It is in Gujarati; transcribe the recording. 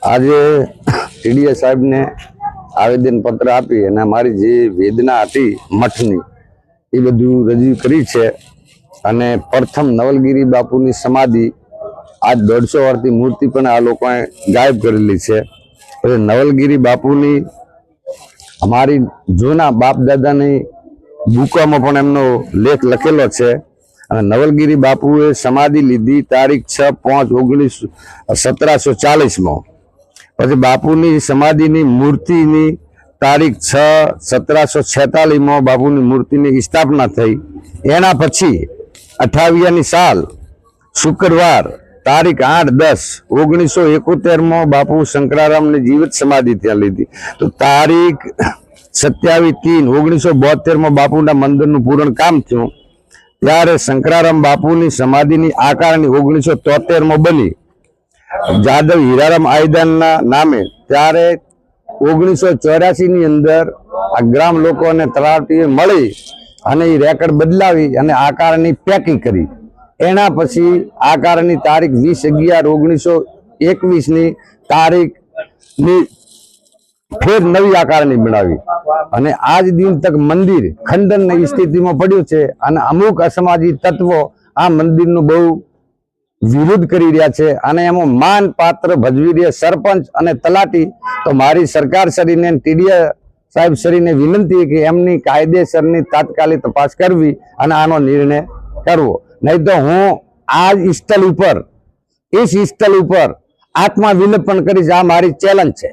आज टीडीए साहेब ने आवेदन पत्र आपी અને મારી જે વેદના હતી મઠની એ બધું રજૂ કરી છે અને પ્રથમ નવલગીરી બાપુની સમાધિ આજ 150 વર્ષની મૂર્તિ પણ આ લોકોએ ગાયબ કરેલી છે। નવલગીરી બાપુની અમારી જૂના બાપ દાદાની બુકોમાં પણ એમનો લેખ લખેલો છે અને નવલગીરી બાપુએ સમાધિ લીધી તારીખ 6/5/1740 માં। પછી બાપુની સમાધિની મૂર્તિની તારીખ 6/1746 માં બાપુની મૂર્તિની સ્થાપના થઈ। એના પછી 28ની સાલ શુક્રવાર તારીખ 8/10/1971 માં બાપુ શંકરારામની જીવિત સમાધિ ત્યાં લીધી। તો તારીખ 27/3/1972 માં બાપુના મંદિરનું પૂર્ણ કામ થયું। ત્યારે શંકરારામ બાપુની સમાધિની આકારની 1973 માં બની જાદવ હીરારામ આયદાનના નામે। ત્યારે 1984 ની અંદર આ ગ્રામ લોકોને તલાટીએ મળી અને એ રેકર્ડ બદલાવી અને આકારની પેકિંગ કરી। એના પછી આકારની તારીખ 20/11/1921 ની તારીખની ફેર નવી આકારની બનાવી અને આજ દિન તક મંદિર ખંડનની સ્થિતિમાં પડ્યું છે અને અમુક અસામાજિક તત્વો આ મંદિરનું બહુ વિરોધ કરી રહ્યા છે અને એમાં માન પાત્ર ભજવી રહ્યા સરપંચ અને તલાટી। તો મારી સરકાર શ્રીને ટીડીએ સાહેબ શ્રીને વિનંતી કે એમની કાયદેસરની તાત્કાલિક તપાસ કરવી અને આનો નિર્ણય કરવો, નહીં તો હું આ સ્થળ ઉપર આત્મવિલોપન કરીશ। આ મારી ચેલેન્જ છે।